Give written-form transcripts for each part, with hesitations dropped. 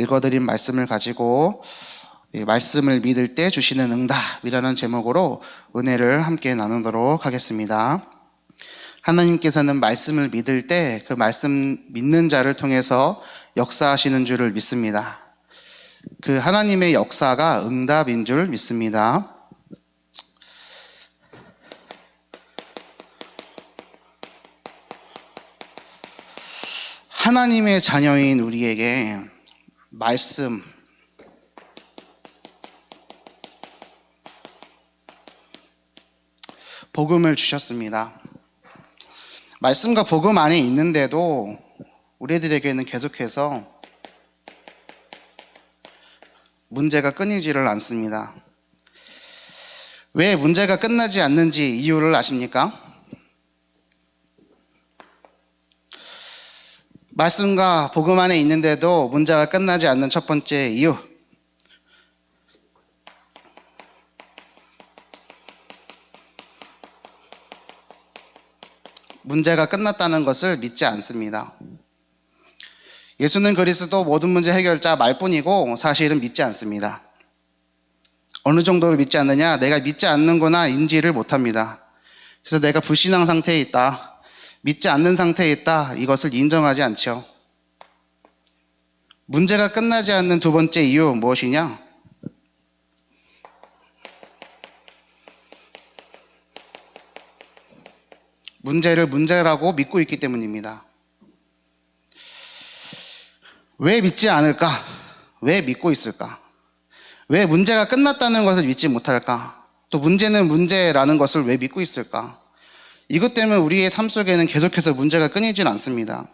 읽어드린 말씀을 가지고 말씀을 믿을 때 주시는 응답이라는 제목으로 은혜를 함께 나누도록 하겠습니다. 하나님께서는 말씀을 믿을 때 그 말씀 믿는 자를 통해서 역사하시는 줄을 믿습니다. 그 하나님의 역사가 응답인 줄 믿습니다. 하나님의 자녀인 우리에게 말씀, 복음을 주셨습니다. 말씀과 복음 안에 있는데도 우리들에게는 계속해서 문제가 끊이지를 않습니다. 왜 문제가 끝나지 않는지 이유를 아십니까? 말씀과 복음 안에 있는데도 문제가 끝나지 않는 첫 번째 이유, 문제가 끝났다는 것을 믿지 않습니다. 예수는 그리스도 모든 문제 해결자 말뿐이고 사실은 믿지 않습니다. 어느 정도로 믿지 않느냐? 내가 믿지 않는구나 인지를 못합니다. 그래서 내가 불신앙 상태에 있다, 믿지 않는 상태에 있다, 이것을 인정하지 않죠. 문제가 끝나지 않는 두 번째 이유 무엇이냐? 문제를 문제라고 믿고 있기 때문입니다. 왜 믿지 않을까? 왜 믿고 있을까? 왜 문제가 끝났다는 것을 믿지 못할까? 또 문제는 문제라는 것을 왜 믿고 있을까? 이것 때문에 우리의 삶 속에는 계속해서 문제가 끊이질 않습니다.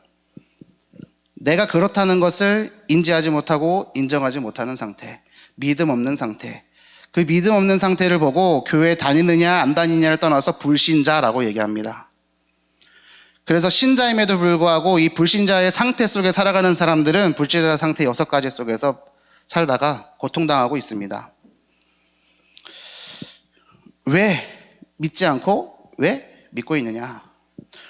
내가 그렇다는 것을 인지하지 못하고 인정하지 못하는 상태, 믿음 없는 상태. 그 믿음 없는 상태를 보고 교회에 다니느냐 안 다니느냐를 떠나서 불신자라고 얘기합니다. 그래서 신자임에도 불구하고 이 불신자의 상태 속에 살아가는 사람들은 불신자 상태 6가지 속에서 살다가 고통당하고 있습니다. 왜 믿지 않고 왜 믿고 있느냐?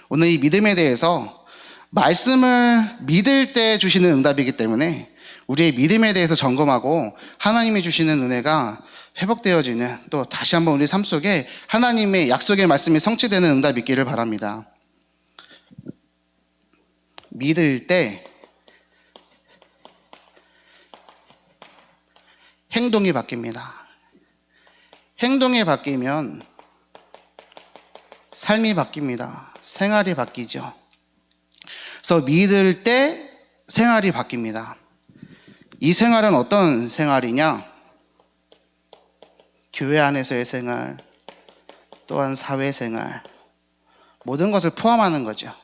오늘 이 믿음에 대해서 말씀을 믿을 때 주시는 응답이기 때문에 우리의 믿음에 대해서 점검하고 하나님이 주시는 은혜가 회복되어지는, 또 다시 한번 우리 삶 속에 하나님의 약속의 말씀이 성취되는 응답이 있기를 바랍니다. 믿을 때 행동이 바뀝니다. 행동이 바뀌면 삶이 바뀝니다. 생활이 바뀌죠. 그래서 믿을 때 생활이 바뀝니다. 이 생활은 어떤 생활이냐? 교회 안에서의 생활, 또한 사회생활, 모든 것을 포함하는 거죠.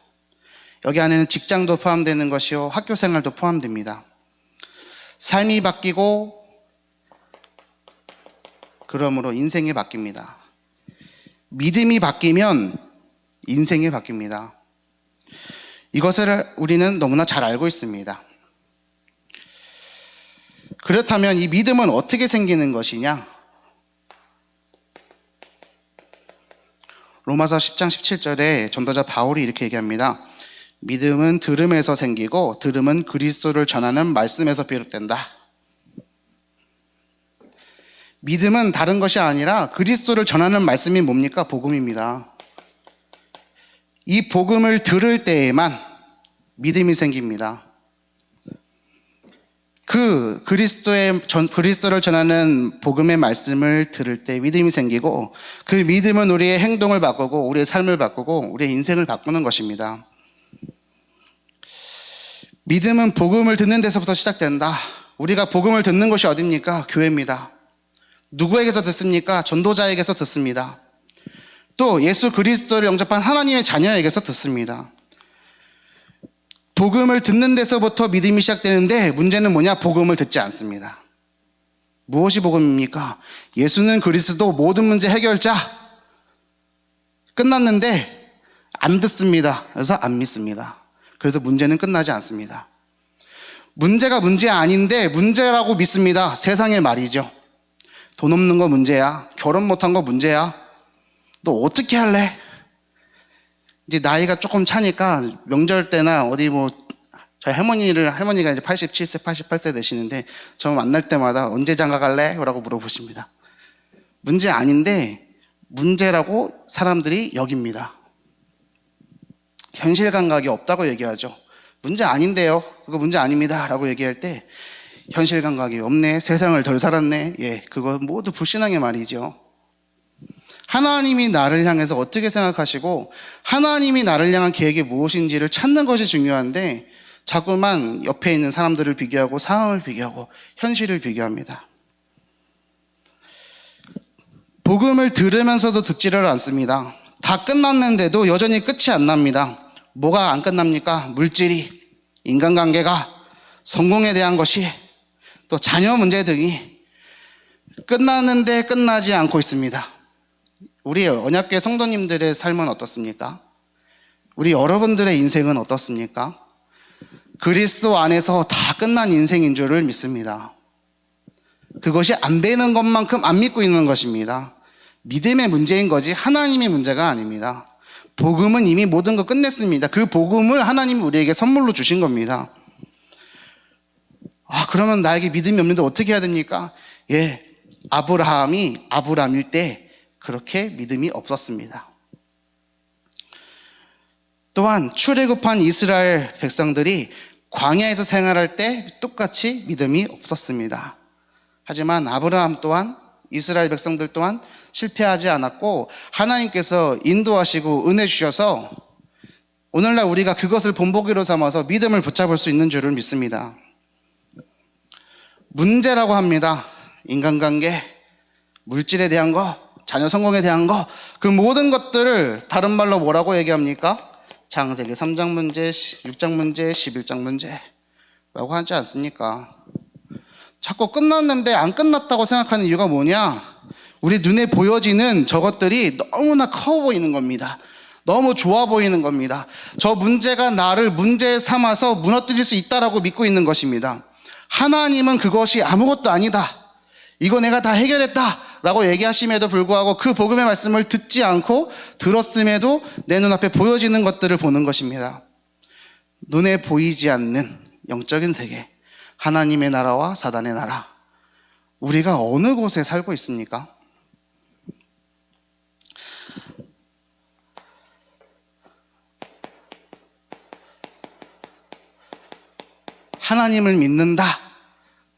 여기 안에는 직장도 포함되는 것이요, 학교 생활도 포함됩니다. 삶이 바뀌고 그러므로 인생이 바뀝니다. 믿음이 바뀌면 인생이 바뀝니다. 이것을 우리는 너무나 잘 알고 있습니다. 그렇다면 이 믿음은 어떻게 생기는 것이냐? 로마서 10장 17절에 전도자 바울이 이렇게 얘기합니다. 믿음은 들음에서 생기고 들음은 그리스도를 전하는 말씀에서 비롯된다. 믿음은 다른 것이 아니라 그리스도를 전하는 말씀이 뭡니까? 복음입니다. 이 복음을 들을 때에만 믿음이 생깁니다. 그 그리스도를 전하는 복음의 말씀을 들을 때 믿음이 생기고, 그 믿음은 우리의 행동을 바꾸고 우리의 삶을 바꾸고 우리의 인생을 바꾸는 것입니다. 믿음은 복음을 듣는 데서부터 시작된다. 우리가 복음을 듣는 곳이 어디입니까? 교회입니다. 누구에게서 듣습니까? 전도자에게서 듣습니다. 또 예수 그리스도를 영접한 하나님의 자녀에게서 듣습니다. 복음을 듣는 데서부터 믿음이 시작되는데 문제는 뭐냐? 복음을 듣지 않습니다. 무엇이 복음입니까? 예수는 그리스도 모든 문제 해결자. 끝났는데 안 듣습니다. 그래서 안 믿습니다. 그래서 문제는 끝나지 않습니다. 문제가 문제 아닌데 문제라고 믿습니다. 세상의 말이죠. 돈 없는 거 문제야. 결혼 못한 거 문제야. 너 어떻게 할래? 이제 나이가 조금 차니까 명절 때나 어디 뭐 저희 할머니가 이제 87세, 88세 되시는데 저 만날 때마다 언제 장가 갈래? 라고 물어보십니다. 문제 아닌데 문제라고 사람들이 여깁니다. 현실 감각이 없다고 얘기하죠. 문제 아닌데요. 그거 문제 아닙니다. 라고 얘기할 때 현실 감각이 없네. 세상을 덜 살았네. 예, 그거 모두 불신앙의 말이죠. 하나님이 나를 향해서 어떻게 생각하시고 하나님이 나를 향한 계획이 무엇인지를 찾는 것이 중요한데 자꾸만 옆에 있는 사람들을 비교하고 상황을 비교하고 현실을 비교합니다. 복음을 들으면서도 듣지를 않습니다. 다 끝났는데도 여전히 끝이 안 납니다. 뭐가 안 끝납니까? 물질이, 인간관계가, 성공에 대한 것이, 또 자녀 문제 등이 끝났는데 끝나지 않고 있습니다. 우리 언약궤 성도님들의 삶은 어떻습니까? 우리 여러분들의 인생은 어떻습니까? 그리스도 안에서 다 끝난 인생인 줄을 믿습니다. 그것이 안 되는 것만큼 안 믿고 있는 것입니다. 믿음의 문제인 거지 하나님의 문제가 아닙니다. 복음은 이미 모든 거 끝냈습니다. 그 복음을 하나님이 우리에게 선물로 주신 겁니다. 그러면 나에게 믿음이 없는데 어떻게 해야 됩니까? 예, 아브라함이 아브라함일 때 그렇게 믿음이 없었습니다. 또한 출애굽한 이스라엘 백성들이 광야에서 생활할 때 똑같이 믿음이 없었습니다. 하지만 아브라함 또한 이스라엘 백성들 또한 실패하지 않았고 하나님께서 인도하시고 은혜 주셔서 오늘날 우리가 그것을 본보기로 삼아서 믿음을 붙잡을 수 있는 줄을 믿습니다. 문제라고 합니다. 인간관계, 물질에 대한 거, 자녀 성공에 대한 거, 그 모든 것들을 다른 말로 뭐라고 얘기합니까? 창세기 3장 문제, 6장 문제, 11장 문제라고 하지 않습니까? 자꾸 끝났는데 안 끝났다고 생각하는 이유가 뭐냐? 우리 눈에 보여지는 저것들이 너무나 커 보이는 겁니다. 너무 좋아 보이는 겁니다. 저 문제가 나를 문제 삼아서 무너뜨릴 수 있다라고 믿고 있는 것입니다. 하나님은 그것이 아무것도 아니다. 이거 내가 다 해결했다 라고 얘기하심에도 불구하고 그 복음의 말씀을 듣지 않고 들었음에도 내 눈앞에 보여지는 것들을 보는 것입니다. 눈에 보이지 않는 영적인 세계, 하나님의 나라와 사단의 나라, 우리가 어느 곳에 살고 있습니까? 하나님을 믿는다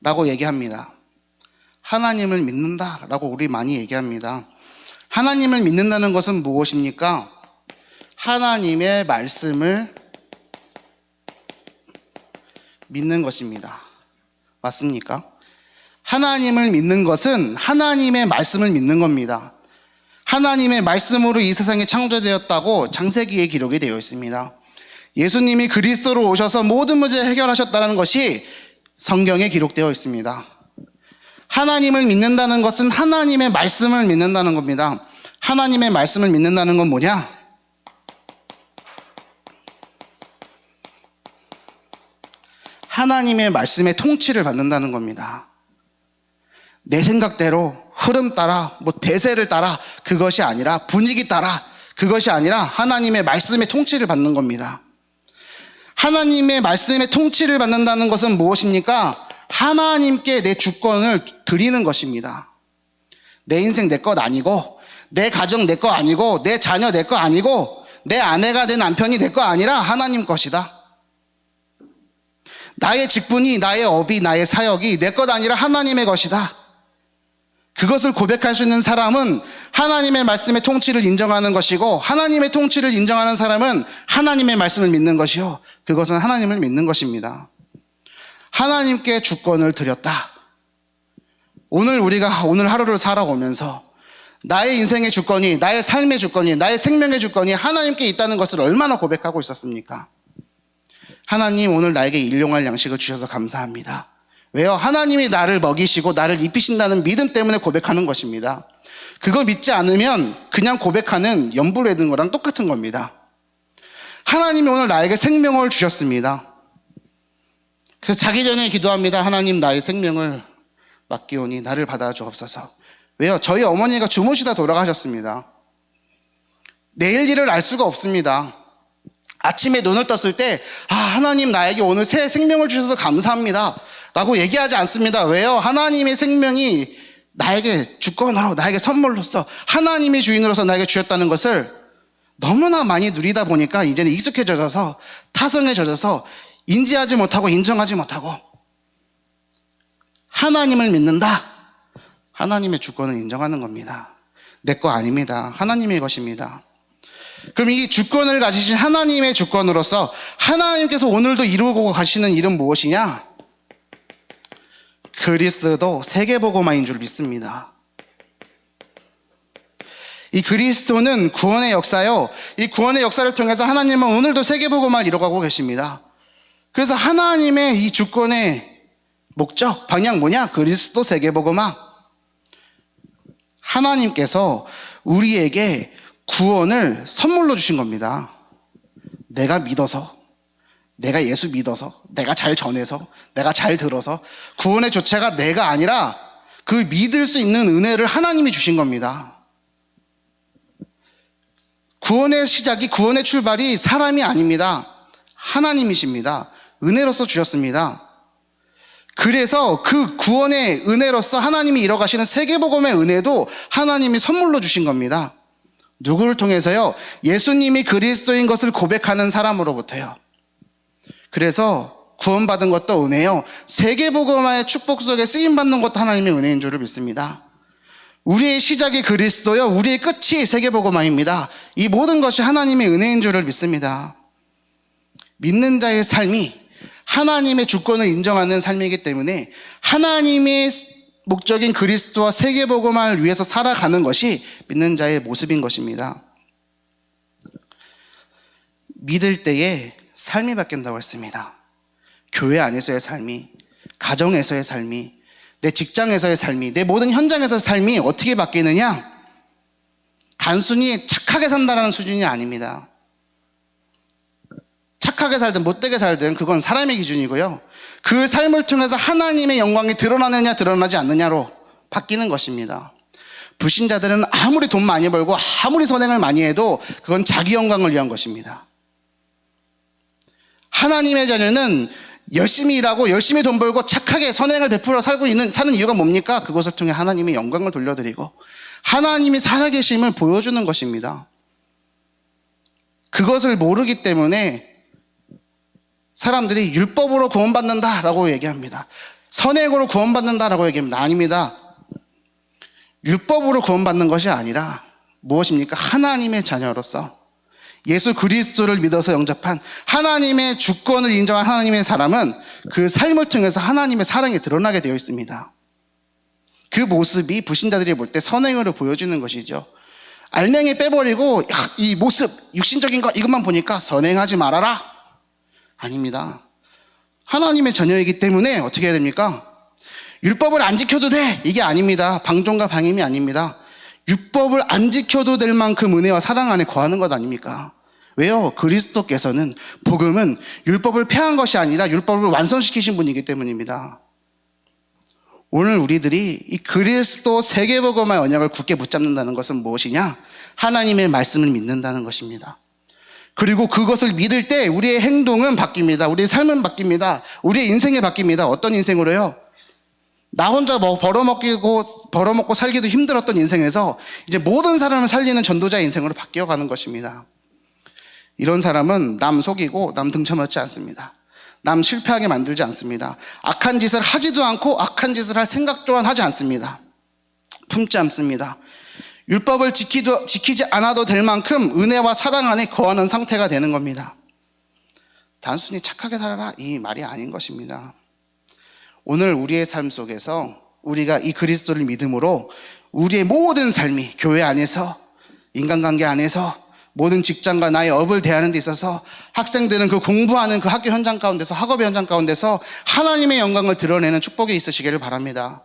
라고 얘기합니다. 하나님을 믿는다 라고 우리 많이 얘기합니다. 하나님을 믿는다는 것은 무엇입니까? 하나님의 말씀을 믿는 것입니다. 맞습니까? 하나님을 믿는 것은 하나님의 말씀을 믿는 겁니다. 하나님의 말씀으로 이 세상이 창조되었다고 창세기에 기록이 되어 있습니다. 예수님이 그리스도로 오셔서 모든 문제 해결하셨다는 것이 성경에 기록되어 있습니다. 하나님을 믿는다는 것은 하나님의 말씀을 믿는다는 겁니다. 하나님의 말씀을 믿는다는 건 뭐냐? 하나님의 말씀의 통치를 받는다는 겁니다. 내 생각대로 흐름 따라 대세를 따라 그것이 아니라 분위기 따라 그것이 아니라 하나님의 말씀의 통치를 받는 겁니다. 하나님의 말씀의 통치를 받는다는 것은 무엇입니까? 하나님께 내 주권을 드리는 것입니다. 내 인생 내 것 아니고 내 가정 내 거 아니고 내 자녀 내 거 아니고 내 아내가 내 남편이 내 거 아니라 하나님 것이다. 나의 직분이 나의 업이 나의 사역이 내 것 아니라 하나님의 것이다. 그것을 고백할 수 있는 사람은 하나님의 말씀의 통치를 인정하는 것이고 하나님의 통치를 인정하는 사람은 하나님의 말씀을 믿는 것이요 그것은 하나님을 믿는 것입니다. 하나님께 주권을 드렸다. 우리가 오늘 하루를 살아오면서 나의 인생의 주권이 나의 삶의 주권이 나의 생명의 주권이 하나님께 있다는 것을 얼마나 고백하고 있었습니까? 하나님 오늘 나에게 일용할 양식을 주셔서 감사합니다. 왜요? 하나님이 나를 먹이시고 나를 입히신다는 믿음 때문에 고백하는 것입니다. 그거 믿지 않으면 그냥 고백하는 연불에 든 거랑 똑같은 겁니다. 하나님이 오늘 나에게 생명을 주셨습니다. 그래서 자기 전에 기도합니다. 하나님 나의 생명을 맡기오니 나를 받아 주옵소서. 왜요? 저희 어머니가 주무시다 돌아가셨습니다. 내일 일을 알 수가 없습니다. 아침에 눈을 떴을 때 하나님 나에게 오늘 새 생명을 주셔서 감사합니다 라고 얘기하지 않습니다. 왜요? 하나님의 생명이 나에게 주권으로, 나에게 선물로서, 하나님의 주인으로서 나에게 주셨다는 것을 너무나 많이 누리다 보니까 이제는 익숙해져서 타성에 젖어서 인지하지 못하고 인정하지 못하고, 하나님을 믿는다, 하나님의 주권을 인정하는 겁니다. 내 거 아닙니다. 하나님의 것입니다. 그럼 이 주권을 가지신 하나님의 주권으로서 하나님께서 오늘도 이루고 가시는 일은 무엇이냐? 그리스도 세계복음화인 줄 믿습니다. 이 그리스도는 구원의 역사요, 이 구원의 역사를 통해서 하나님은 오늘도 세계복음화를 이루어가고 계십니다. 그래서 하나님의 이 주권의 목적, 방향 뭐냐? 그리스도 세계복음화. 하나님께서 우리에게 구원을 선물로 주신 겁니다. 내가 믿어서, 내가 예수 믿어서, 내가 잘 전해서, 내가 잘 들어서, 구원의 주체가 내가 아니라 그 믿을 수 있는 은혜를 하나님이 주신 겁니다. 구원의 시작이, 구원의 출발이 사람이 아닙니다. 하나님이십니다. 은혜로서 주셨습니다. 그래서 그 구원의 은혜로서 하나님이 이뤄가시는 세계복음의 은혜도 하나님이 선물로 주신 겁니다. 누구를 통해서요? 예수님이 그리스도인 것을 고백하는 사람으로부터요. 그래서 구원받은 것도 은혜요, 세계복음화의 축복 속에 쓰임받는 것도 하나님의 은혜인 줄을 믿습니다. 우리의 시작이 그리스도요, 우리의 끝이 세계복음화입니다. 이 모든 것이 하나님의 은혜인 줄을 믿습니다. 믿는 자의 삶이 하나님의 주권을 인정하는 삶이기 때문에 하나님의 목적인 그리스도와 세계복음화를 위해서 살아가는 것이 믿는 자의 모습인 것입니다. 믿을 때에 삶이 바뀐다고 했습니다. 교회 안에서의 삶이, 가정에서의 삶이, 내 직장에서의 삶이, 내 모든 현장에서의 삶이 어떻게 바뀌느냐? 단순히 착하게 산다는 수준이 아닙니다. 착하게 살든 못되게 살든 그건 사람의 기준이고요, 그 삶을 통해서 하나님의 영광이 드러나느냐 드러나지 않느냐로 바뀌는 것입니다. 불신자들은 아무리 돈 많이 벌고 아무리 선행을 많이 해도 그건 자기 영광을 위한 것입니다. 하나님의 자녀는 열심히 일하고 열심히 돈 벌고 착하게 선행을 베풀어 사는 이유가 뭡니까? 그것을 통해 하나님의 영광을 돌려드리고 하나님이 살아계심을 보여주는 것입니다. 그것을 모르기 때문에 사람들이 율법으로 구원받는다라고 얘기합니다. 선행으로 구원받는다라고 얘기합니다. 아닙니다. 율법으로 구원받는 것이 아니라 무엇입니까? 하나님의 자녀로서 예수 그리스도를 믿어서 영접한 하나님의 주권을 인정한 하나님의 사람은 그 삶을 통해서 하나님의 사랑이 드러나게 되어 있습니다. 그 모습이 불신자들이 볼 때 선행으로 보여지는 것이죠. 알맹이 빼버리고 이 모습, 육신적인 것 이것만 보니까 선행하지 말아라, 아닙니다. 하나님의 자녀이기 때문에 어떻게 해야 됩니까? 율법을 안 지켜도 돼, 이게 아닙니다. 방종과 방임이 아닙니다. 율법을 안 지켜도 될 만큼 은혜와 사랑 안에 거하는 것 아닙니까? 왜요? 그리스도께서는, 복음은 율법을 폐한 것이 아니라 율법을 완성시키신 분이기 때문입니다. 오늘 우리들이 이 그리스도 세계복음화의 언약을 굳게 붙잡는다는 것은 무엇이냐? 하나님의 말씀을 믿는다는 것입니다. 그리고 그것을 믿을 때 우리의 행동은 바뀝니다. 우리의 삶은 바뀝니다. 우리의 인생이 바뀝니다. 어떤 인생으로요? 나 혼자 벌어먹고 살기도 힘들었던 인생에서 이제 모든 사람을 살리는 전도자의 인생으로 바뀌어가는 것입니다. 이런 사람은 남 속이고 남 등쳐맞지 않습니다. 남 실패하게 만들지 않습니다. 악한 짓을 하지도 않고 악한 짓을 할 생각 또한 하지 않습니다. 품지 않습니다. 율법을 지키지 않아도 될 만큼 은혜와 사랑 안에 거하는 상태가 되는 겁니다. 단순히 착하게 살아라, 이 말이 아닌 것입니다. 오늘 우리의 삶 속에서 우리가 이 그리스도를 믿음으로 우리의 모든 삶이, 교회 안에서, 인간관계 안에서, 모든 직장과 나의 업을 대하는 데 있어서, 학생들은 그 공부하는 그 학교 현장 가운데서, 학업의 현장 가운데서 하나님의 영광을 드러내는 축복이 있으시기를 바랍니다.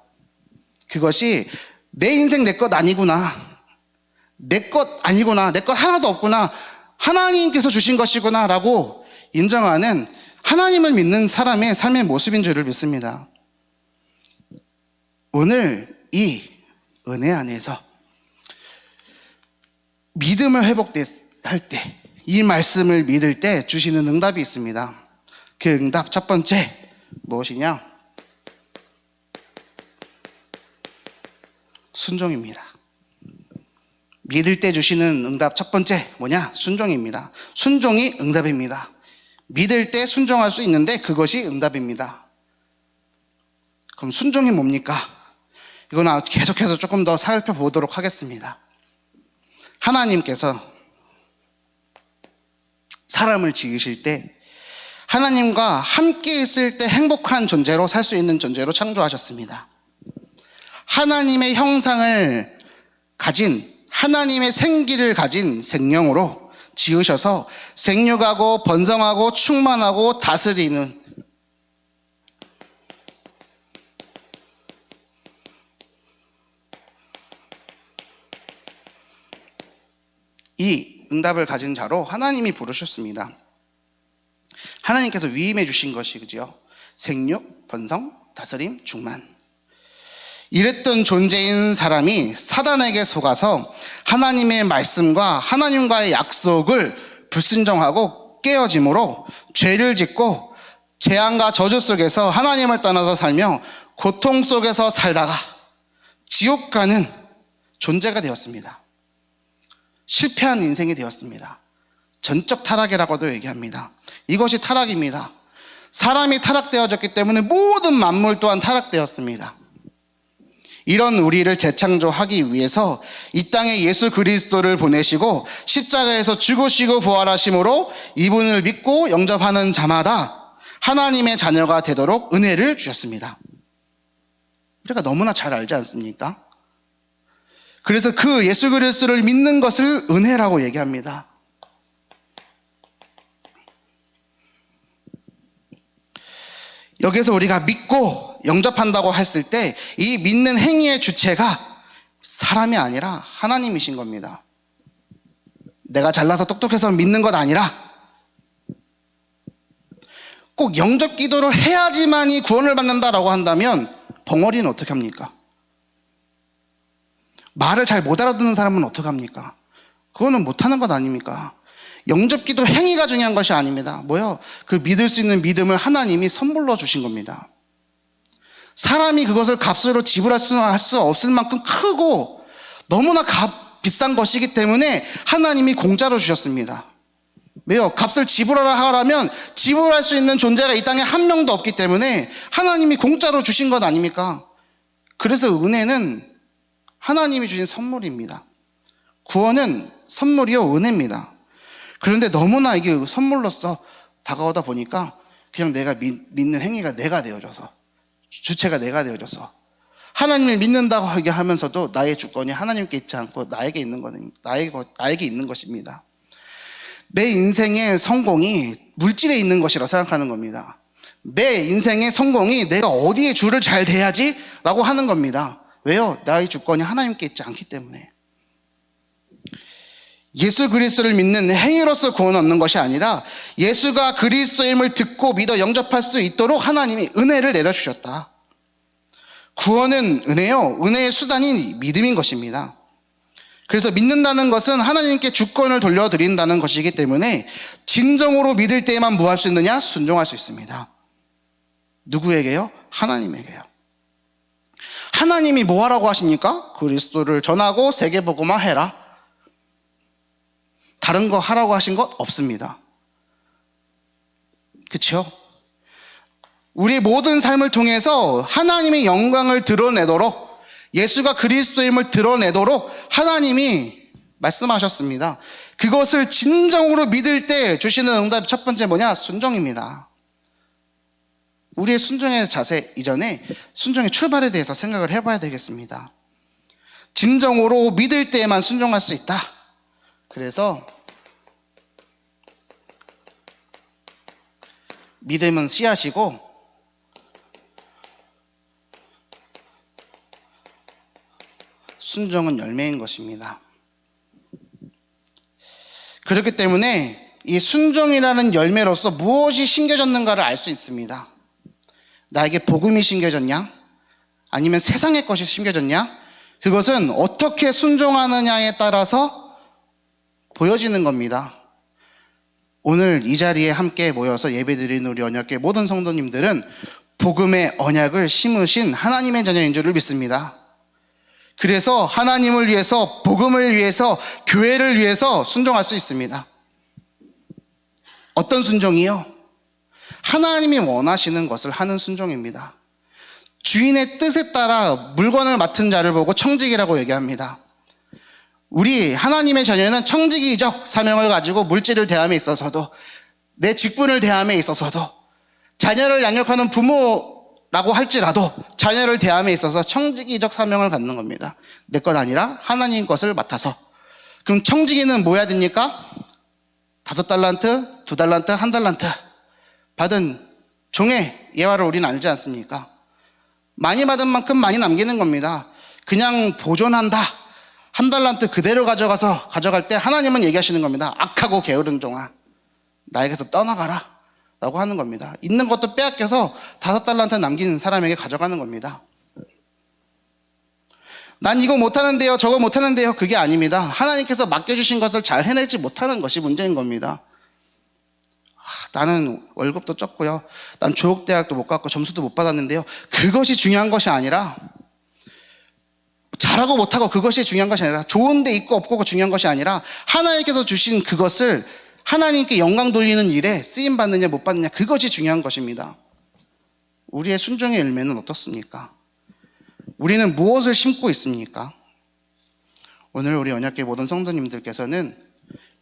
그것이 내 인생 내 것 아니구나, 내 것 아니구나, 내 것 하나도 없구나, 하나님께서 주신 것이구나 라고 인정하는 하나님을 믿는 사람의 삶의 모습인 줄을 믿습니다. 오늘 이 은혜 안에서 믿음을 회복할 때, 이 말씀을 믿을 때 주시는 응답이 있습니다. 그 응답 첫 번째 무엇이냐? 순종입니다. 믿을 때 주시는 응답 첫 번째 뭐냐? 순종입니다. 순종이 응답입니다. 믿을 때 순종할 수 있는데 그것이 응답입니다. 그럼 순종이 뭡니까? 이거는 계속해서 조금 더 살펴보도록 하겠습니다. 하나님께서 사람을 지으실 때 하나님과 함께 있을 때 행복한 존재로 살 수 있는 존재로 창조하셨습니다. 하나님의 형상을 가진, 하나님의 생기를 가진 생명으로 지으셔서 생육하고 번성하고 충만하고 다스리는 이 응답을 가진 자로 하나님이 부르셨습니다. 하나님께서 위임해 주신 것이 그죠? 생육, 번성, 다스림, 충만. 이랬던 존재인 사람이 사단에게 속아서 하나님의 말씀과 하나님과의 약속을 불순종하고 깨어짐으로 죄를 짓고 재앙과 저주 속에서 하나님을 떠나서 살며 고통 속에서 살다가 지옥 가는 존재가 되었습니다. 실패한 인생이 되었습니다. 전적 타락이라고도 얘기합니다. 이것이 타락입니다. 사람이 타락되어졌기 때문에 모든 만물 또한 타락되었습니다. 이런 우리를 재창조하기 위해서 이 땅에 예수 그리스도를 보내시고 십자가에서 죽으시고 부활하심으로 이분을 믿고 영접하는 자마다 하나님의 자녀가 되도록 은혜를 주셨습니다. 우리가 너무나 잘 알지 않습니까? 그래서 그 예수 그리스도를 믿는 것을 은혜라고 얘기합니다. 여기서 우리가 믿고 영접한다고 했을 때 이 믿는 행위의 주체가 사람이 아니라 하나님이신 겁니다. 내가 잘나서 똑똑해서 믿는 것 아니라 꼭 영접 기도를 해야지만이 구원을 받는다라고 한다면 벙어리는 어떻게 합니까? 말을 잘 못 알아듣는 사람은 어떻게 합니까? 그거는 못하는 것 아닙니까? 영접 기도 행위가 중요한 것이 아닙니다. 뭐요? 그 믿을 수 있는 믿음을 하나님이 선물로 주신 겁니다. 사람이 그것을 값으로 지불할 수 없을 만큼 크고 너무나 비싼 것이기 때문에 하나님이 공짜로 주셨습니다. 왜요? 값을 지불하라 하라면 지불할 수 있는 존재가 이 땅에 한 명도 없기 때문에 하나님이 공짜로 주신 것 아닙니까? 그래서 은혜는 하나님이 주신 선물입니다. 구원은 선물이요 은혜입니다. 그런데 너무나 이게 선물로서 다가오다 보니까 그냥 내가 믿는 행위가 내가 되어져서 주체가 내가 되어져서 하나님을 믿는다고 하면서도 나의 주권이 하나님께 있지 않고 나에게 있는 것입니다. 내 인생의 성공이 물질에 있는 것이라고 생각하는 겁니다. 내 인생의 성공이 내가 어디에 줄을 잘 대야지 라고 하는 겁니다. 왜요? 나의 주권이 하나님께 있지 않기 때문에. 예수 그리스도를 믿는 행위로서 구원 얻는 것이 아니라 예수가 그리스도임을 듣고 믿어 영접할 수 있도록 하나님이 은혜를 내려주셨다. 구원은 은혜요. 은혜의 수단이 믿음인 것입니다. 그래서 믿는다는 것은 하나님께 주권을 돌려드린다는 것이기 때문에 진정으로 믿을 때에만 뭐 할 수 있느냐? 순종할 수 있습니다. 누구에게요? 하나님에게요. 하나님이 뭐 하라고 하십니까? 그리스도를 전하고 세계복음화 해라. 다른 거 하라고 하신 것 없습니다. 그렇죠? 우리의 모든 삶을 통해서 하나님의 영광을 드러내도록 예수가 그리스도임을 드러내도록 하나님이 말씀하셨습니다. 그것을 진정으로 믿을 때 주시는 응답 첫 번째 뭐냐? 순종입니다. 우리의 순종의 자세 이전에 순종의 출발에 대해서 생각을 해봐야 되겠습니다. 진정으로 믿을 때에만 순종할 수 있다. 그래서 믿음은 씨앗이고 순종은 열매인 것입니다. 그렇기 때문에 이 순종이라는 열매로서 무엇이 심겨졌는가를 알 수 있습니다. 나에게 복음이 심겨졌냐? 아니면 세상의 것이 심겨졌냐? 그것은 어떻게 순종하느냐에 따라서 보여지는 겁니다. 오늘 이 자리에 함께 모여서 예배드리는 우리 언약궤 모든 성도님들은 복음의 언약을 심으신 하나님의 자녀인 줄을 믿습니다. 그래서 하나님을 위해서, 복음을 위해서, 교회를 위해서 순종할 수 있습니다. 어떤 순종이요? 하나님이 원하시는 것을 하는 순종입니다. 주인의 뜻에 따라 물건을 맡은 자를 보고 청직이라고 얘기합니다. 우리 하나님의 자녀는 청지기적 사명을 가지고 물질을 대함에 있어서도, 내 직분을 대함에 있어서도, 자녀를 양육하는 부모라고 할지라도 자녀를 대함에 있어서 청지기적 사명을 갖는 겁니다. 내 것 아니라 하나님 것을 맡아서. 그럼 청지기는 뭐 해야 됩니까? 5달란트, 2달란트, 1달란트 받은 종의 예화를 우리는 알지 않습니까? 많이 받은 만큼 많이 남기는 겁니다. 그냥 보존한다, 1달란트 그대로 가져갈 때 하나님은 얘기하시는 겁니다. 악하고 게으른 종아, 나에게서 떠나가라 라고 하는 겁니다. 있는 것도 빼앗겨서 5달란트 남긴 사람에게 가져가는 겁니다. 난 이거 못하는데요, 저거 못하는데요, 그게 아닙니다. 하나님께서 맡겨주신 것을 잘 해내지 못하는 것이 문제인 겁니다. 나는 월급도 적고요, 난 조국대학도 못 갔고 점수도 못 받았는데요, 그것이 중요한 것이 아니라, 잘하고 못하고 그것이 중요한 것이 아니라, 좋은 데 있고 없고가 중요한 것이 아니라, 하나님께서 주신 그것을 하나님께 영광 돌리는 일에 쓰임 받느냐 못 받느냐, 그것이 중요한 것입니다. 우리의 순종의 열매는 어떻습니까? 우리는 무엇을 심고 있습니까? 오늘 우리 언약궤 모든 성도님들께서는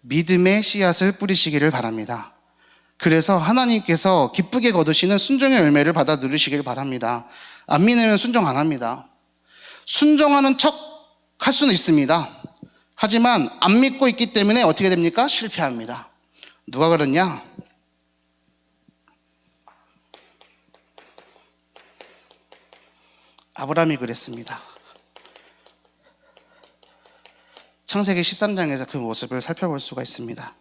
믿음의 씨앗을 뿌리시기를 바랍니다. 그래서 하나님께서 기쁘게 거두시는 순종의 열매를 받아 누리시길 바랍니다. 안 믿으면 순종 안 합니다. 순종하는 척 할 수는 있습니다. 하지만 안 믿고 있기 때문에 어떻게 됩니까? 실패합니다. 누가 그랬냐? 아브라함이 그랬습니다. 창세기 13장에서 그 모습을 살펴볼 수가 있습니다.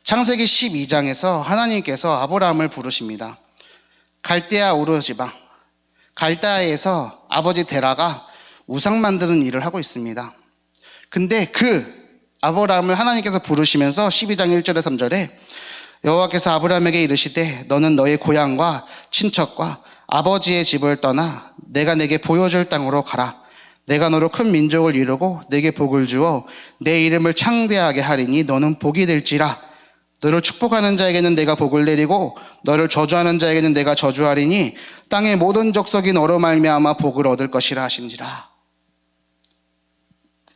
창세기 12장에서 하나님께서 아브라함을 부르십니다. 갈대아 우르 지방, 갈대아에서 아버지 데라가 우상 만드는 일을 하고 있습니다. 근데 그 아브라함을 하나님께서 부르시면서 12장 1절에 3절에 여호와께서 아브라함에게 이르시되 너는 너의 고향과 친척과 아버지의 집을 떠나 내가 내게 보여줄 땅으로 가라. 내가 너로 큰 민족을 이루고 내게 복을 주어 내 이름을 창대하게 하리니 너는 복이 될지라. 너를 축복하는 자에게는 내가 복을 내리고 너를 저주하는 자에게는 내가 저주하리니 땅의 모든 족속이 너로 말미암아 복을 얻을 것이라 하신지라.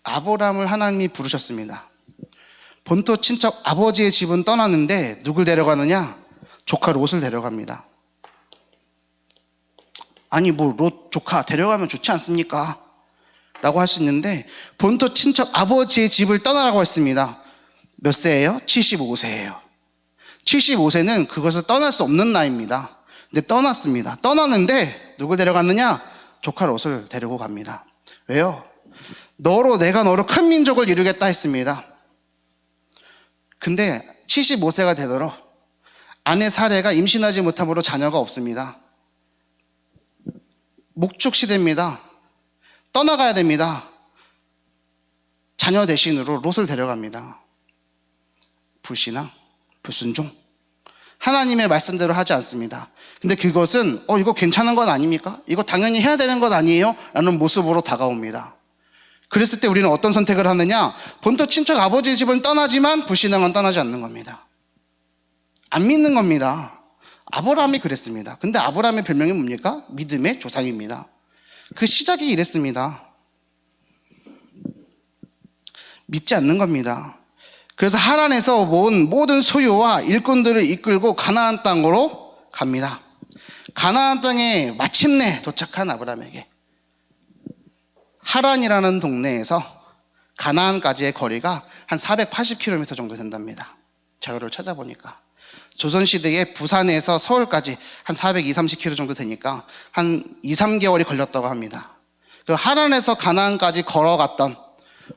아브라함을 하나님이 부르셨습니다. 본토 친척 아버지의 집은 떠났는데 누굴 데려가느냐? 조카 롯을 데려갑니다. 아니 뭐 롯 조카 데려가면 좋지 않습니까? 라고 할 수 있는데 본토 친척 아버지의 집을 떠나라고 했습니다. 몇 세예요? 75세예요. 75세는 그것을 떠날 수 없는 나이입니다. 근데 떠났습니다. 떠났는데 누굴 데려갔느냐? 조카 롯을 데리고 갑니다. 왜요? 내가 너로 큰 민족을 이루겠다 했습니다. 근데 75세가 되도록 아내 사례가 임신하지 못함으로 자녀가 없습니다. 목축시대입니다. 떠나가야 됩니다. 자녀 대신으로 롯을 데려갑니다. 불신앙, 불순종, 하나님의 말씀대로 하지 않습니다. 근데 그것은 이거 괜찮은 것 아닙니까? 이거 당연히 해야 되는 것 아니에요? 라는 모습으로 다가옵니다. 그랬을 때 우리는 어떤 선택을 하느냐? 본토 친척 아버지의 집은 떠나지만 불신앙은 떠나지 않는 겁니다. 안 믿는 겁니다. 아브라함이 그랬습니다. 근데 아브라함의 별명이 뭡니까? 믿음의 조상입니다. 그 시작이 이랬습니다. 믿지 않는 겁니다. 그래서 하란에서 모은 모든 소유와 일꾼들을 이끌고 가나안 땅으로 갑니다. 가나안 땅에 마침내 도착한 아브라함에게 하란이라는 동네에서 가나안까지의 거리가 한 480km 정도 된답니다. 자료를 찾아보니까 조선시대에 부산에서 서울까지 한 420, 30km 정도 되니까 한 2, 3개월이 걸렸다고 합니다. 그 하란에서 가나안까지 걸어갔던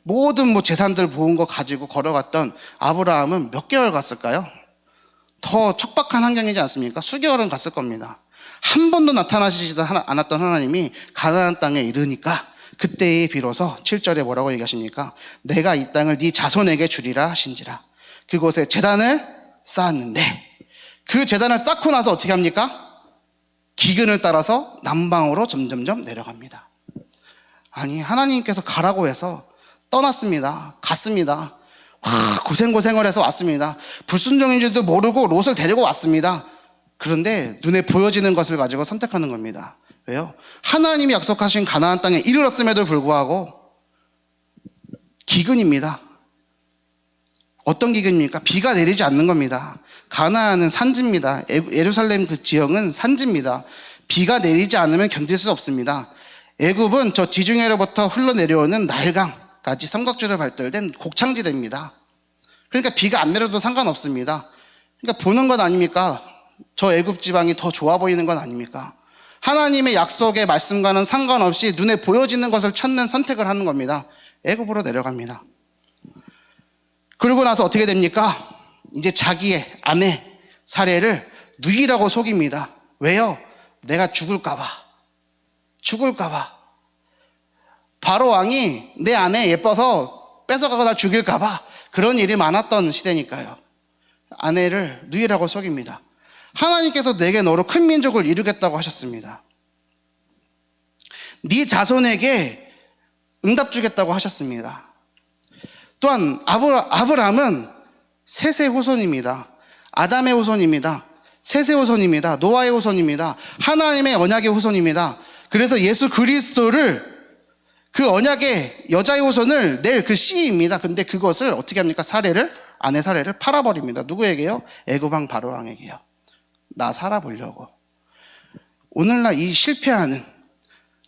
모든 재산들 모은 거 가지고 걸어갔던 아브라함은 몇 개월 갔을까요? 더 척박한 환경이지 않습니까? 수개월은 갔을 겁니다. 한 번도 나타나시지도 않았던 하나님이 가나안 땅에 이르니까 그때에 비로소 7절에 뭐라고 얘기하십니까? 내가 이 땅을 네 자손에게 주리라 하신지라. 그곳에 제단을 쌓았는데 그 제단을 쌓고 나서 어떻게 합니까? 기근을 따라서 남방으로 점점점 내려갑니다. 아니, 하나님께서 가라고 해서 떠났습니다. 갔습니다. 고생을 해서 왔습니다. 불순종인 줄도 모르고 롯을 데리고 왔습니다. 그런데 눈에 보여지는 것을 가지고 선택하는 겁니다. 왜요? 하나님이 약속하신 가나안 땅에 이르렀음에도 불구하고 기근입니다. 어떤 기근입니까? 비가 내리지 않는 겁니다. 가나안은 산지입니다. 예루살렘 그 지형은 산지입니다. 비가 내리지 않으면 견딜 수 없습니다. 애굽은 저 지중해로부터 흘러내려오는 나일강까지 삼각주로 발달된 곡창지대입니다. 그러니까 비가 안 내려도 상관없습니다. 그러니까 보는 것 아닙니까? 저 애굽 지방이 더 좋아 보이는 건 아닙니까? 하나님의 약속의 말씀과는 상관없이 눈에 보여지는 것을 찾는 선택을 하는 겁니다. 애굽으로 내려갑니다. 그러고 나서 어떻게 됩니까? 이제 자기의 아내 사례를 누이라고 속입니다. 왜요? 내가 죽을까봐. 바로 왕이 내 아내 예뻐서 뺏어가고 날 죽일까봐 그런 일이 많았던 시대니까요. 아내를 누이라고 속입니다. 하나님께서 내게 너로 큰 민족을 이루겠다고 하셨습니다. 네 자손에게 응답 주겠다고 하셨습니다. 또한 아브라함은 셋의 후손입니다. 아담의 후손입니다. 셋의 후손입니다. 노아의 후손입니다. 하나님의 언약의 후손입니다. 그래서 예수 그리스도를 그 언약의 여자의 후손을 낼 그 씨입니다. 근데 그것을 어떻게 합니까? 아내 사례를 팔아버립니다. 누구에게요? 애굽왕 바로왕에게요. 나 살아보려고. 오늘날 이 실패하는,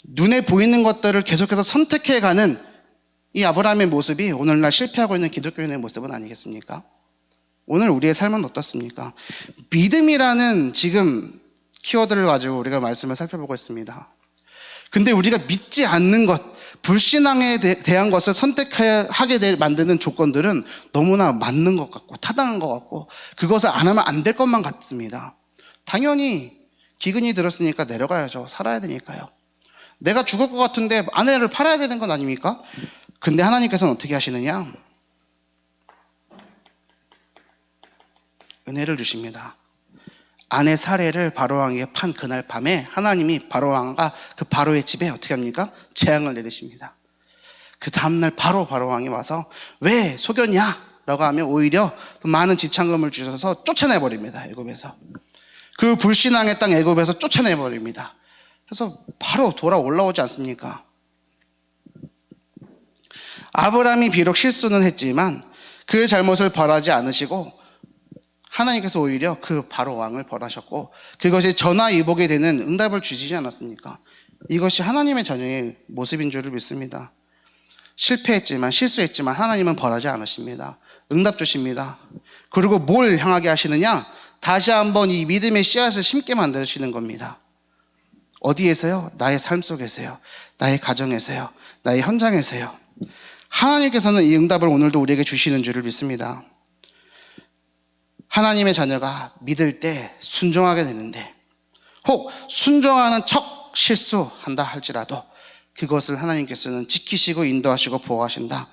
눈에 보이는 것들을 계속해서 선택해가는 이 아브라함의 모습이 오늘날 실패하고 있는 기독교인의 모습은 아니겠습니까? 오늘 우리의 삶은 어떻습니까? 믿음이라는 지금 키워드를 가지고 우리가 말씀을 살펴보고 있습니다. 근데 우리가 믿지 않는 것, 불신앙에 대한 것을 선택하게 만드는 조건들은 너무나 맞는 것 같고 타당한 것 같고 그것을 안 하면 안 될 것만 같습니다. 당연히 기근이 들었으니까 내려가야죠. 살아야 되니까요. 내가 죽을 것 같은데 아내를 팔아야 되는 건 아닙니까? 근데 하나님께서는 어떻게 하시느냐? 은혜를 주십니다. 아내 사례를 바로왕에게 판 그날 밤에 하나님이 바로왕과 그 바로의 집에 어떻게 합니까? 재앙을 내리십니다. 그 다음날 바로왕이 와서 왜 속였냐? 라고 하면 오히려 많은 집창금을 주셔서 쫓아내버립니다. 애굽에서. 그 불신앙의 땅 애굽에서 쫓아내버립니다. 그래서 바로 돌아 올라오지 않습니까? 아브라함이 비록 실수는 했지만 그 잘못을 벌하지 않으시고 하나님께서 오히려 그 바로 왕을 벌하셨고 그것이 전화위복이 되는 응답을 주시지 않았습니까? 이것이 하나님의 자녀의 모습인 줄을 믿습니다. 실패했지만 실수했지만 하나님은 벌하지 않으십니다. 응답 주십니다. 그리고 뭘 향하게 하시느냐? 다시 한번 이 믿음의 씨앗을 심게 만드시는 겁니다. 어디에서요? 나의 삶 속에서요. 나의 가정에서요. 나의 현장에서요. 하나님께서는 이 응답을 오늘도 우리에게 주시는 줄을 믿습니다. 하나님의 자녀가 믿을 때 순종하게 되는데 혹 순종하는 척 실수한다 할지라도 그것을 하나님께서는 지키시고 인도하시고 보호하신다.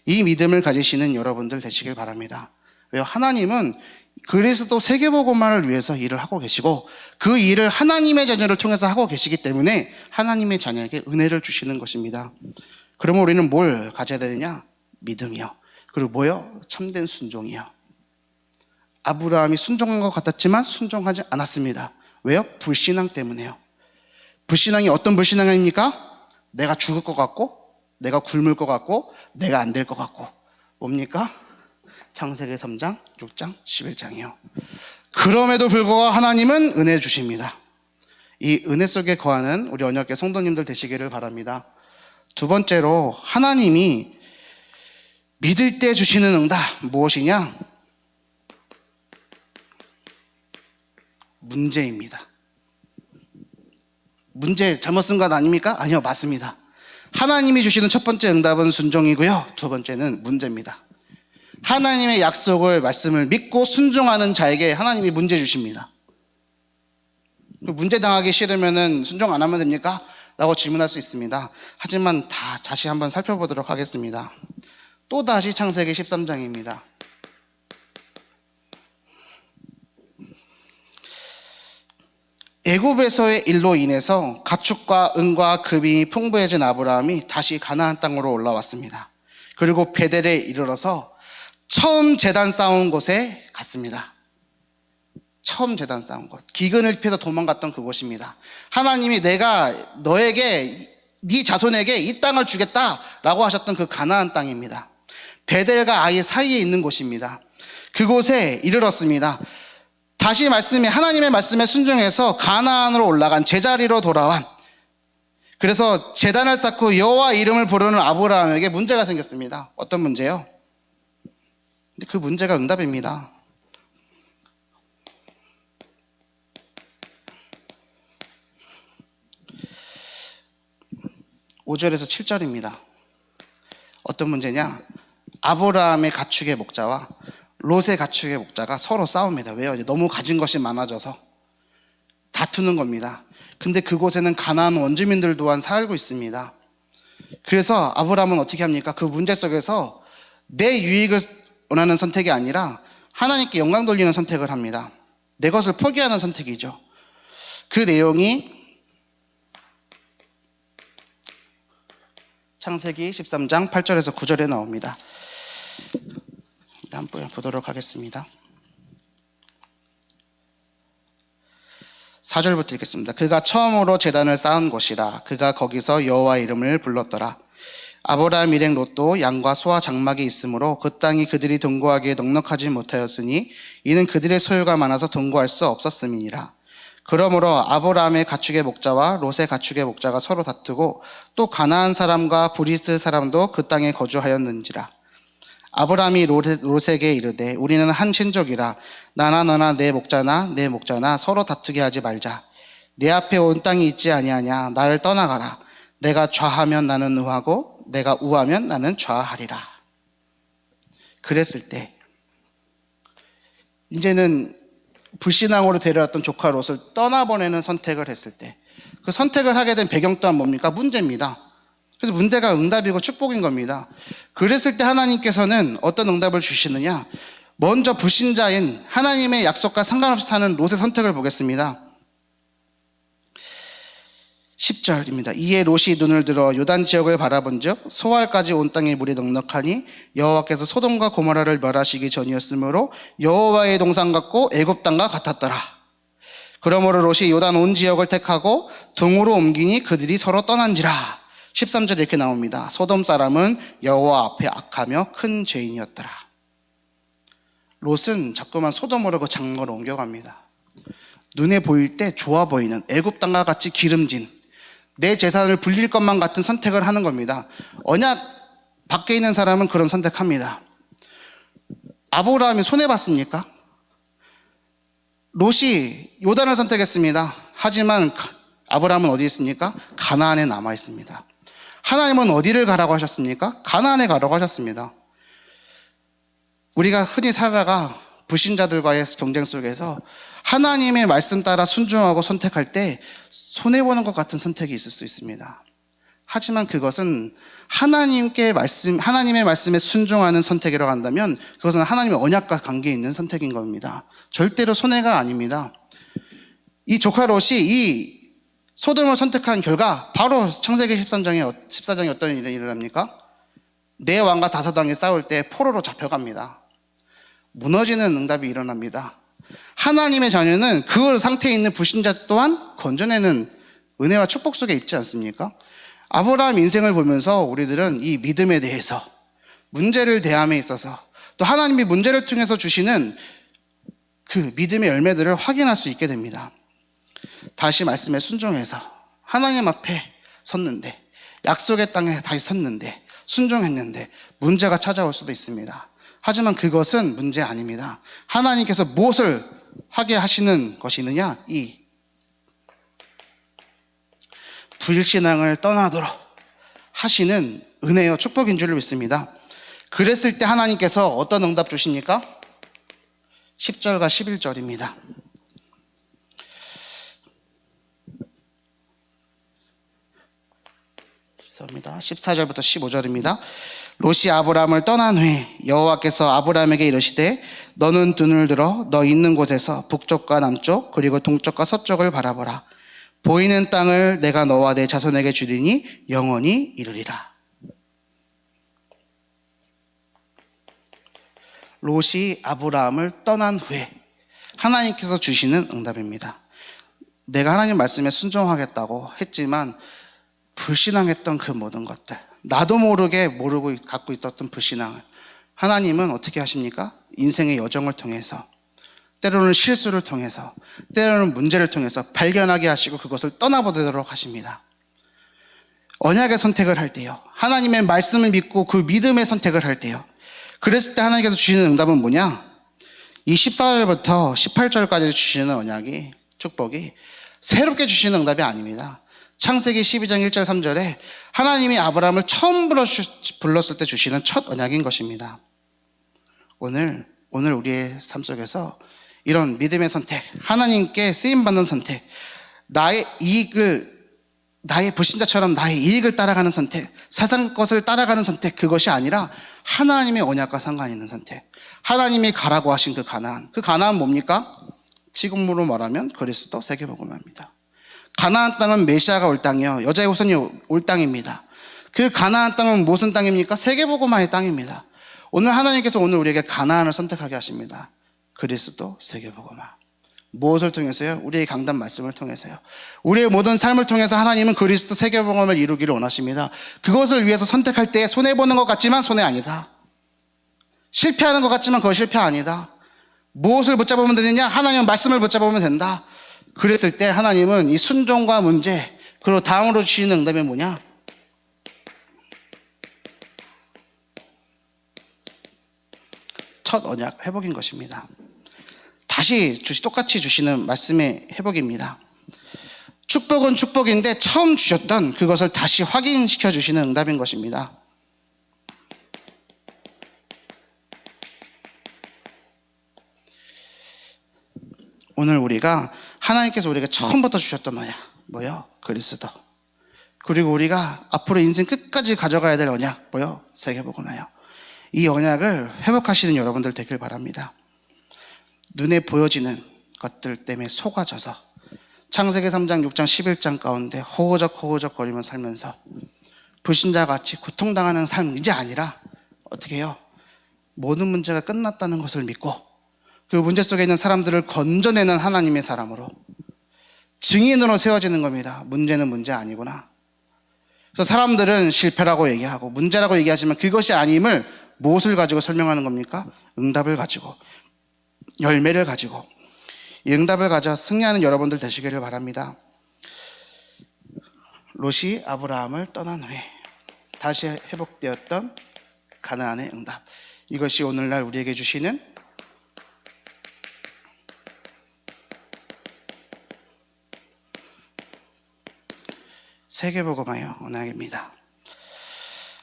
이 믿음을 가지시는 여러분들 되시길 바랍니다. 왜요? 하나님은 그리스도 세계복음화를 위해서 일을 하고 계시고 그 일을 하나님의 자녀를 통해서 하고 계시기 때문에 하나님의 자녀에게 은혜를 주시는 것입니다. 그러면 우리는 뭘 가져야 되느냐? 믿음이요. 그리고 뭐요? 참된 순종이요. 아브라함이 순종한 것 같았지만 순종하지 않았습니다. 왜요? 불신앙 때문에요. 불신앙이 어떤 불신앙입니까? 내가 죽을 것 같고 내가 굶을 것 같고 내가 안 될 것 같고 뭡니까? 창세기 3장, 6장, 11장이요. 그럼에도 불구하고 하나님은 은혜 주십니다. 이 은혜 속에 거하는 우리 언약궤 성도님들 되시기를 바랍니다. 두 번째로 하나님이 믿을 때 주시는 응답 무엇이냐? 문제입니다. 문제 잘못 쓴 것 아닙니까? 아니요, 맞습니다. 하나님이 주시는 첫 번째 응답은 순종이고요. 두 번째는 문제입니다. 하나님의 약속을 말씀을 믿고 순종하는 자에게 하나님이 문제 주십니다. 문제 당하기 싫으면 순종 안 하면 됩니까? 라고 질문할 수 있습니다. 하지만 다 다시 한번 살펴보도록 하겠습니다. 또다시 창세기 13장입니다. 애굽에서의 일로 인해서 가축과 은과 금이 풍부해진 아브라함이 다시 가나안 땅으로 올라왔습니다. 그리고 베델에 이르러서 처음 제단 쌓은 곳에 갔습니다. 처음 제단 쌓은 곳, 기근을 피해서 도망갔던 그곳입니다. 하나님이 내가 너에게, 네 자손에게 이 땅을 주겠다라고 하셨던 그 가나안 땅입니다. 베델과 아이 사이에 있는 곳입니다. 그곳에 이르렀습니다. 다시 하나님의 말씀에 순종해서 가나안으로 올라간, 제자리로 돌아온, 그래서 제단을 쌓고 여호와 이름을 부르는 아브라함에게 문제가 생겼습니다. 어떤 문제요? 근데 그 문제가 응답입니다. 5절에서 7절입니다. 어떤 문제냐? 아브라함의 가축의 목자와 롯의 가축의 목자가 서로 싸웁니다. 왜요? 너무 가진 것이 많아져서 다투는 겁니다. 근데 그곳에는 가나안 원주민들 또한 살고 있습니다. 그래서 아브라함은 어떻게 합니까? 그 문제 속에서 내 유익을 원하는 선택이 아니라 하나님께 영광 돌리는 선택을 합니다. 내 것을 포기하는 선택이죠. 그 내용이 창세기 13장 8절에서 9절에 나옵니다. 한번 보도록 하겠습니다. 4절부터 읽겠습니다. 그가 처음으로 제단을 쌓은 곳이라. 그가 거기서 여호와 이름을 불렀더라. 아브라함 일행 롯도 양과 소와 장막이 있으므로 그 땅이 그들이 동거하기에 넉넉하지 못하였으니 이는 그들의 소유가 많아서 동거할 수 없었음이니라. 그러므로 아브라함의 가축의 목자와 롯의 가축의 목자가 서로 다투고 또 가나안 사람과 브리스 사람도 그 땅에 거주하였는지라. 아브라함이 롯에게 이르되 우리는 한 친족이라 나나 너나 내 목자나 서로 다투게 하지 말자. 내 앞에 온 땅이 있지 아니하냐. 나를 떠나가라. 내가 좌하면 나는 우하고 내가 우하면 나는 좌하리라. 그랬을 때 이제는 불신앙으로 데려왔던 조카 롯을 떠나보내는 선택을 했을 때 그 선택을 하게 된 배경 또한 뭡니까? 문제입니다. 그래서 문제가 응답이고 축복인 겁니다. 그랬을 때 하나님께서는 어떤 응답을 주시느냐? 먼저 불신자인 하나님의 약속과 상관없이 사는 롯의 선택을 보겠습니다. 10절입니다. 이에 롯이 눈을 들어 요단 지역을 바라본즉 소알까지 온 땅에 물이 넉넉하니 여호와께서 소돔과 고모라를 멸하시기 전이었으므로 여호와의 동산 같고 애굽 땅과 같았더라. 그러므로 롯이 요단 온 지역을 택하고 동으로 옮기니 그들이 서로 떠난지라. 13절에 이렇게 나옵니다. 소돔 사람은 여호와 앞에 악하며 큰 죄인이었더라. 롯은 자꾸만 소돔으로 그 장막을 옮겨갑니다. 눈에 보일 때 좋아 보이는 애굽 땅과 같이 기름진 내 재산을 불릴 것만 같은 선택을 하는 겁니다. 언약 밖에 있는 사람은 그런 선택합니다. 아브라함이 손해봤습니까? 롯이 요단을 선택했습니다. 하지만 아브라함은 어디 있습니까? 가나안에 남아 있습니다. 하나님은 어디를 가라고 하셨습니까? 가나안에 가라고 하셨습니다. 우리가 흔히 살아가 불신자들과의 경쟁 속에서 하나님의 말씀 따라 순종하고 선택할 때 손해보는 것 같은 선택이 있을 수 있습니다. 하지만 그것은 하나님의 말씀에 순종하는 선택이라고 한다면 그것은 하나님의 언약과 관계 있는 선택인 겁니다. 절대로 손해가 아닙니다. 이 조카 롯이 이 소돔을 선택한 결과 바로 창세기 14장에 어떤 일이 일어납니까? 네 왕과 다섯 왕이 싸울 때 포로로 잡혀갑니다. 무너지는 응답이 일어납니다. 하나님의 자녀는 그 상태에 있는 불신자 또한 건져내는 은혜와 축복 속에 있지 않습니까? 아브라함 인생을 보면서 우리들은 이 믿음에 대해서 문제를 대함에 있어서 또 하나님이 문제를 통해서 주시는 그 믿음의 열매들을 확인할 수 있게 됩니다. 다시 말씀에 순종해서 하나님 앞에 섰는데 약속의 땅에 다시 섰는데 순종했는데 문제가 찾아올 수도 있습니다. 하지만 그것은 문제 아닙니다. 하나님께서 무엇을 하게 하시는 것이느냐? 이 불신앙을 떠나도록 하시는 은혜요 축복인 줄 믿습니다. 그랬을 때 하나님께서 어떤 응답 주십니까? 10절과 11절입니다. 죄송합니다. 14절부터 15절입니다. 롯이 아브라함을 떠난 후에 여호와께서 아브라함에게 이르시되 너는 눈을 들어 너 있는 곳에서 북쪽과 남쪽 그리고 동쪽과 서쪽을 바라보라. 보이는 땅을 내가 너와 내 자손에게 주리니 영원히 이르리라. 롯이 아브라함을 떠난 후에 하나님께서 주시는 응답입니다. 내가 하나님 말씀에 순종하겠다고 했지만 불신앙했던 그 모든 것들, 나도 모르게 모르고 갖고 있었던 불신앙을 하나님은 어떻게 하십니까? 인생의 여정을 통해서, 때로는 실수를 통해서, 때로는 문제를 통해서 발견하게 하시고 그것을 떠나보도록 하십니다. 언약의 선택을 할 때요, 하나님의 말씀을 믿고 그 믿음의 선택을 할 때요, 그랬을 때 하나님께서 주시는 응답은 뭐냐? 이 14절부터 18절까지 주시는 언약이, 축복이 새롭게 주시는 응답이 아닙니다. 창세기 12장 1절 3절에 하나님이 아브라함을 처음 불렀을 때 주시는 첫 언약인 것입니다. 오늘 우리의 삶 속에서 이런 믿음의 선택, 하나님께 쓰임받는 선택, 나의 불신자처럼 나의 이익을 따라가는 선택, 세상 것을 따라가는 선택, 그것이 아니라 하나님의 언약과 상관 있는 선택, 하나님이 가라고 하신 그 가나안 뭡니까? 지금으로 말하면 그리스도 세계복음화입니다. 가나안 땅은 메시아가 올 땅이요, 여자의 후손이 올 땅입니다. 그 가나안 땅은 무슨 땅입니까? 세계복음화의 땅입니다. 오늘 하나님께서 오늘 우리에게 가나안을 선택하게 하십니다. 그리스도 세계복음화. 무엇을 통해서요? 우리의 강단 말씀을 통해서요. 우리의 모든 삶을 통해서 하나님은 그리스도 세계복음을 이루기를 원하십니다. 그것을 위해서 선택할 때 손해보는 것 같지만 손해 아니다. 실패하는 것 같지만 그거 실패 아니다. 무엇을 붙잡으면 되느냐? 하나님은 말씀을 붙잡으면 된다. 그랬을 때 하나님은 이 순종과 문제, 그리고 다음으로 주시는 응답이 뭐냐? 첫 언약 회복인 것입니다. 다시 똑같이 주시는 말씀의 회복입니다. 축복은 축복인데 처음 주셨던 그것을 다시 확인시켜 주시는 응답인 것입니다. 오늘 우리가 하나님께서 우리에게 처음부터 주셨던 언약, 뭐요? 그리스도. 그리고 우리가 앞으로 인생 끝까지 가져가야 될 언약, 뭐요? 세계복음화요. 이 언약을 회복하시는 여러분들 되길 바랍니다. 눈에 보여지는 것들 때문에 속아져서 창세기 3장, 6장, 11장 가운데 호호적 거리며 살면서 불신자같이 고통당하는 삶, 이제 아니라 어떻게 해요? 모든 문제가 끝났다는 것을 믿고 그 문제 속에 있는 사람들을 건져내는 하나님의 사람으로 증인으로 세워지는 겁니다. 문제는 문제 아니구나. 그래서 사람들은 실패라고 얘기하고 문제라고 얘기하지만 그것이 아님을 무엇을 가지고 설명하는 겁니까? 응답을 가지고, 열매를 가지고, 이 응답을 가져 승리하는 여러분들 되시기를 바랍니다. 롯이 아브라함을 떠난 후에 다시 회복되었던 가나안의 응답, 이것이 오늘날 우리에게 주시는 세계복음화의 언약입니다.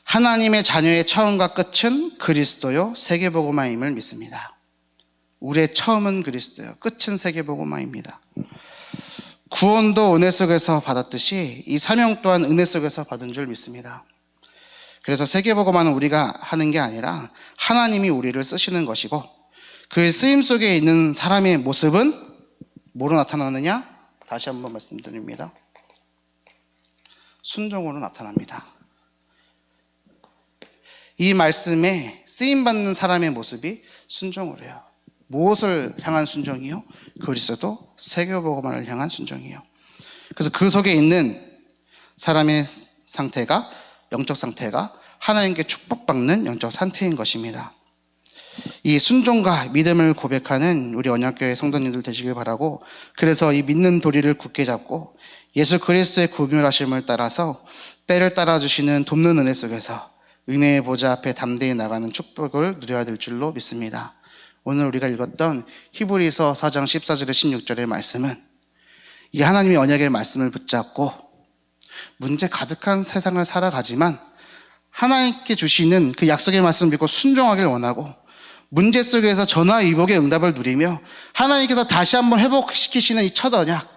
하나님의 자녀의 처음과 끝은 그리스도요, 세계복음화임을 믿습니다. 우리의 처음은 그리스도요, 끝은 세계복음화입니다. 구원도 은혜 속에서 받았듯이 이 사명 또한 은혜 속에서 받은 줄 믿습니다. 그래서 세계복음화는 우리가 하는 게 아니라 하나님이 우리를 쓰시는 것이고, 그 쓰임 속에 있는 사람의 모습은 뭐로 나타나느냐? 다시 한번 말씀드립니다. 순종으로 나타납니다. 이 말씀에 쓰임받는 사람의 모습이 순종으로 해요. 무엇을 향한 순종이요? 그리스도 세계복음화를 향한 순종이요. 그래서 그 속에 있는 사람의 상태가, 영적 상태가 하나님께 축복받는 영적 상태인 것입니다. 이 순종과 믿음을 고백하는 우리 언약교회 성도님들 되시길 바라고, 그래서 이 믿는 도리를 굳게 잡고 예수 그리스도의 구별하심을 따라서 때를 따라주시는 돕는 은혜 속에서 은혜의 보좌 앞에 담대히 나가는 축복을 누려야 될 줄로 믿습니다. 오늘 우리가 읽었던 히브리서 4장 14절에 16절의 말씀은 이 하나님의 언약의 말씀을 붙잡고 문제 가득한 세상을 살아가지만 하나님께 주시는 그 약속의 말씀을 믿고 순종하길 원하고, 문제 속에서 전화위복의 응답을 누리며 하나님께서 다시 한번 회복시키시는 이 첫 언약,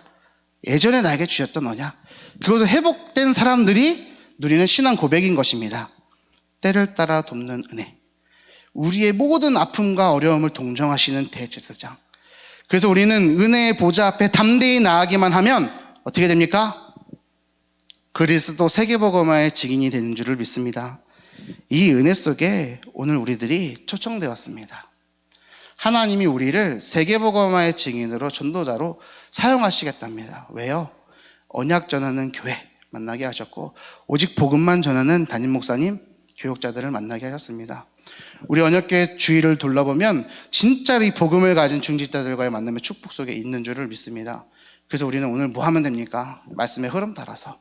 예전에 나에게 주셨던 언약, 그것을 회복된 사람들이 누리는 신앙 고백인 것입니다. 때를 따라 돕는 은혜. 우리의 모든 아픔과 어려움을 동정하시는 대제사장. 그래서 우리는 은혜의 보좌 앞에 담대히 나아가기만 하면 어떻게 됩니까? 그리스도 세계복음화의 증인이 되는 줄을 믿습니다. 이 은혜 속에 오늘 우리들이 초청되었습니다. 하나님이 우리를 세계복음화의 증인으로 전도자로 사용하시겠답니다. 왜요? 언약 전하는 교회 만나게 하셨고 오직 복음만 전하는 담임 목사님, 교육자들을 만나게 하셨습니다. 우리 언약교회 주위를 둘러보면 진짜로 이 복음을 가진 중직자들과의 만남의 축복 속에 있는 줄을 믿습니다. 그래서 우리는 오늘 뭐 하면 됩니까? 말씀의 흐름 따라서.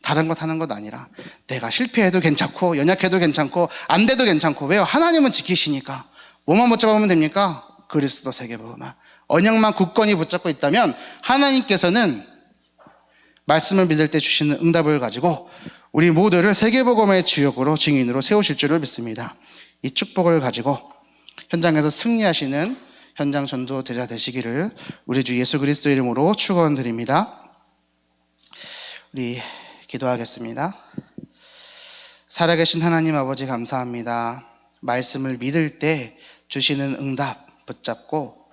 다른 것 하는 것 아니라 내가 실패해도 괜찮고 연약해도 괜찮고 안 돼도 괜찮고 왜요? 하나님은 지키시니까. 뭐만 붙잡으면 됩니까? 그리스도 세계복음화. 언약만 굳건히 붙잡고 있다면 하나님께서는 말씀을 믿을 때 주시는 응답을 가지고 우리 모두를 세계복음화의 주역으로 증인으로 세우실 줄을 믿습니다. 이 축복을 가지고 현장에서 승리하시는 현장 전도제자 되시기를 우리 주 예수 그리스도 이름으로 축원드립니다. 우리 기도하겠습니다. 살아계신 하나님 아버지 감사합니다. 말씀을 믿을 때 주시는 응답 붙잡고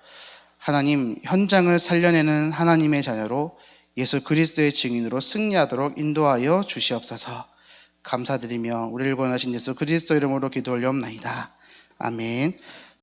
하나님 현장을 살려내는 하나님의 자녀로 예수 그리스도의 증인으로 승리하도록 인도하여 주시옵소서. 감사드리며 우리를 구원하신 예수 그리스도 이름으로 기도 올려옵나이다. 아멘.